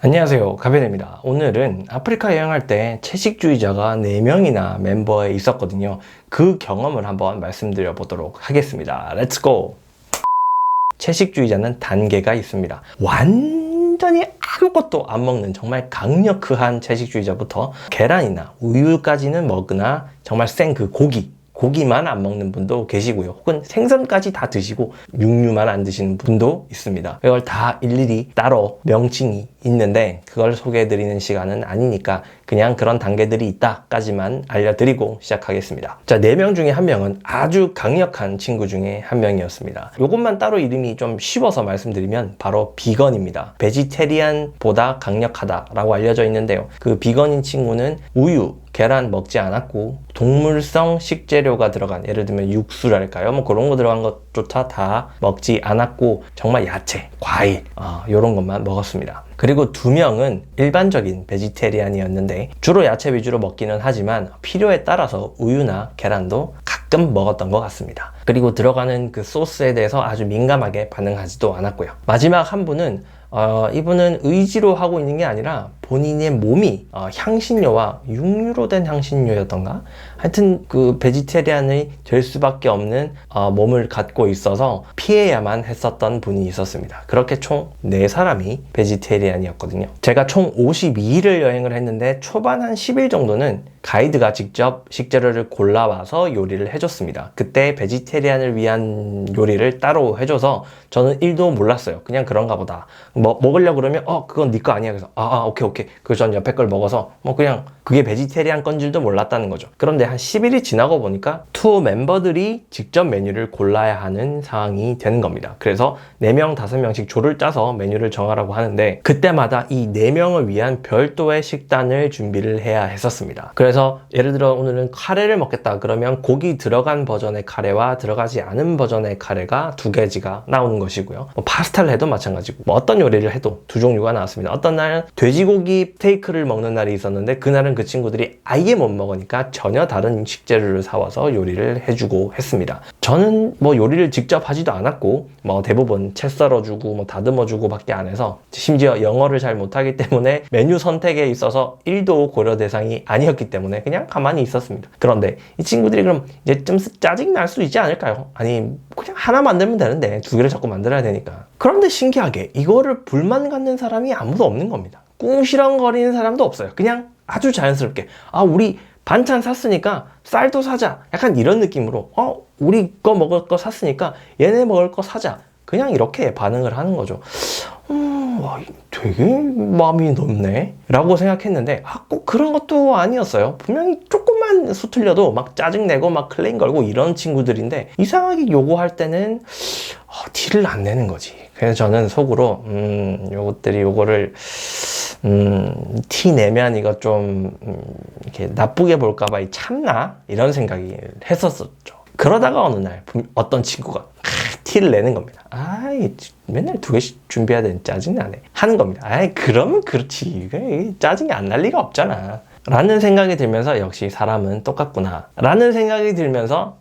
안녕하세요, 가베네입니다. 오늘은 아프리카 여행할 때 채식주의자가 4명이나 멤버에 있었거든요. 그 경험을 한번 말씀드려 보도록 하겠습니다. 렛츠고! 채식주의자는 단계가 있습니다. 완전히 아무것도 안 먹는 정말 강력한 채식주의자부터 계란이나 우유까지는 먹으나 정말 생 그 고기만 안 먹는 분도 계시고요. 혹은 생선까지 다 드시고 육류만 안 드시는 분도 있습니다. 이걸 다 일일이 따로 명칭이 있는데 그걸 소개해드리는 시간은 아니니까 그냥 그런 단계들이 있다까지만 알려드리고 시작하겠습니다. 자, 4명 중에 1명은 아주 강력한 친구 중에 1명이었습니다. 이것만 따로 이름이 좀 쉬워서 말씀드리면 바로 비건입니다. 베지테리안보다 강력하다라고 알려져 있는데요. 그 비건인 친구는 우유, 계란 먹지 않았고 동물성 식재료가 들어간, 예를 들면 육수랄까요? 뭐 그런 거 들어간 것조차 다 먹지 않았고 정말 야채, 과일 이런 것만 먹었습니다. 그리고 2명은 일반적인 베지테리안이었는데 주로 야채 위주로 먹기는 하지만 필요에 따라서 우유나 계란도 가끔 먹었던 것 같습니다. 그리고 들어가는 그 소스에 대해서 아주 민감하게 반응하지도 않았고요. 마지막 한 분은 이분은 의지로 하고 있는 게 아니라 본인의 몸이 향신료와 육류로 된 향신료였던가? 하여튼 그 베지테리안이 될 수밖에 없는 몸을 갖고 있어서 피해야만 했었던 분이 있었습니다. 그렇게 총 4사람이 베지테리안이었거든요. 제가 총 52일을 여행을 했는데 초반 한 10일 정도는 가이드가 직접 식재료를 골라와서 요리를 해줬습니다. 그때 베지테리안을 위한 요리를 따로 해줘서 저는 1도 몰랐어요. 그냥 그런가 보다. 먹으려고 그러면 그건 네 거 아니야. 그래서 오케이. 그래서 전 옆에 걸 먹어서 그냥 그게 베지테리안 건 줄도 몰랐다는 거죠. 그런데 한 10일이 지나고 보니까 투어 멤버들이 직접 메뉴를 골라야 하는 상황이 되는 겁니다. 그래서 4명, 5명씩 조를 짜서 메뉴를 정하라고 하는데 그때마다 이 4명을 위한 별도의 식단을 준비를 해야 했었습니다. 그래서 예를 들어 오늘은 카레를 먹겠다 그러면 고기 들어간 버전의 카레와 들어가지 않은 버전의 카레가 2가지가 나오는 것이고요. 파스타를 해도 마찬가지고 어떤 요리를 해도 2종류가 나왔습니다. 어떤 날은 돼지고기 스테이크를 먹는 날이 있었는데 그날은 그 친구들이 아예 못 먹으니까 전혀 다른 식재료를 사와서 요리를 해주고 했습니다. 저는 요리를 직접 하지도 않았고 대부분 채 썰어주고 다듬어주고 밖에 안 해서, 심지어 영어를 잘 못하기 때문에 메뉴 선택에 있어서 1도 고려 대상이 아니었기 때문에 그냥 가만히 있었습니다. 그런데 이 친구들이 그럼 이제 좀 짜증 날 수 있지 않을까요? 아니 그냥 하나 만들면 되는데 2개를 자꾸 만들어야 되니까. 그런데 신기하게 이거를 불만 갖는 사람이 아무도 없는 겁니다. 꿍시렁거리는 사람도 없어요. 그냥 아주 자연스럽게 우리 반찬 샀으니까 쌀도 사자, 약간 이런 느낌으로 우리 거 먹을 거 샀으니까 얘네 먹을 거 사자, 그냥 이렇게 반응을 하는 거죠. 와, 되게 마음이 넓네 라고 생각했는데 꼭 그런 것도 아니었어요. 분명히 조금만 수틀려도 막 짜증내고 막 클레임 걸고 이런 친구들인데 이상하게 요구할 때는 티를 안 내는 거지. 그래서 저는 속으로 요것들이 요거를 티 내면 이거 좀 이렇게 나쁘게 볼까봐 참나? 이런 생각이 했었었죠. 그러다가 어느 날 어떤 친구가 티를 내는 겁니다. 맨날 2개씩 준비해야 되는 짜증나네 하는 겁니다. 그러면 그렇지, 짜증이 안 날 리가 없잖아 라는 생각이 들면서 역시 사람은 똑같구나 라는 생각이 들면서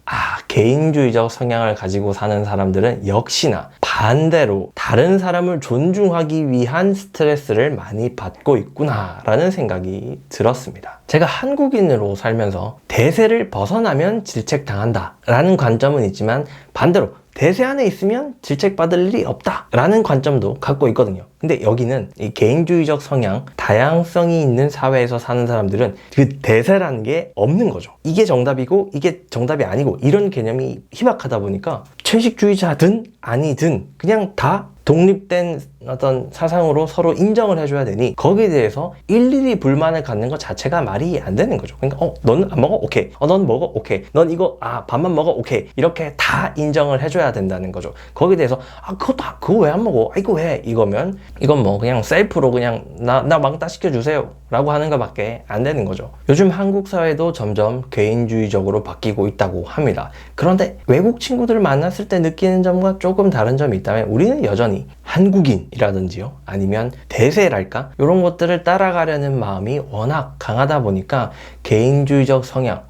개인주의적 성향을 가지고 사는 사람들은 역시나 반대로 다른 사람을 존중하기 위한 스트레스를 많이 받고 있구나 라는 생각이 들었습니다. 제가 한국인으로 살면서 대세를 벗어나면 질책당한다 라는 관점은 있지만 반대로 대세 안에 있으면 질책받을 일이 없다 라는 관점도 갖고 있거든요. 근데 여기는 이 개인주의적 성향, 다양성이 있는 사회에서 사는 사람들은 그 대세라는 게 없는 거죠. 이게 정답이고 이게 정답이 아니고 이런 개념이 희박하다 보니까 채식주의자든 아니든 그냥 다 독립된 어떤 사상으로 서로 인정을 해줘야 되니 거기에 대해서 일일이 불만을 갖는 것 자체가 말이 안 되는 거죠. 그러니까 너는 안 먹어? 오케이. 넌 먹어? 오케이. 넌 이거 밥만 먹어? 오케이. 이렇게 다 인정을 해줘야 된다는 거죠. 거기에 대해서 그거 왜 안 먹어? 이거 왜? 이거면 이건 그냥 셀프로 그냥 나 왕따 시켜주세요 라고 하는 것밖에 안 되는 거죠. 요즘 한국 사회도 점점 개인주의적으로 바뀌고 있다고 합니다. 그런데 외국 친구들을 만났을 때 느끼는 점과 조금 다른 점이 있다면 우리는 여전히 한국인이라든지요, 아니면 대세랄까? 이런 것들을 따라가려는 마음이 워낙 강하다 보니까 개인주의적 성향,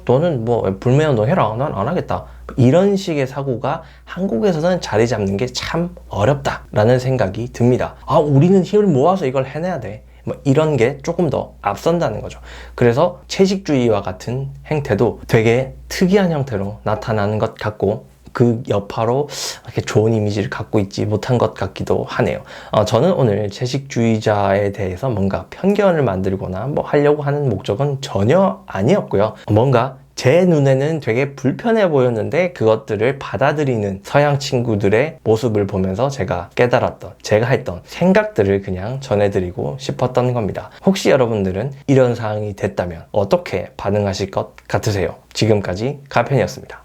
너는 불매운동 해라, 난 안 하겠다, 이런 식의 사고가 한국에서는 자리 잡는 게 참 어렵다라는 생각이 듭니다. 우리는 힘을 모아서 이걸 해내야 돼. 이런 게 조금 더 앞선다는 거죠. 그래서 채식주의와 같은 행태도 되게 특이한 형태로 나타나는 것 같고, 그 여파로 이렇게 좋은 이미지를 갖고 있지 못한 것 같기도 하네요. 저는 오늘 채식주의자에 대해서 뭔가 편견을 만들거나 하려고 하는 목적은 전혀 아니었고요. 뭔가 제 눈에는 되게 불편해 보였는데 그것들을 받아들이는 서양 친구들의 모습을 보면서 제가 깨달았던, 제가 했던 생각들을 그냥 전해드리고 싶었던 겁니다. 혹시 여러분들은 이런 상황이 됐다면 어떻게 반응하실 것 같으세요? 지금까지 가편이었습니다.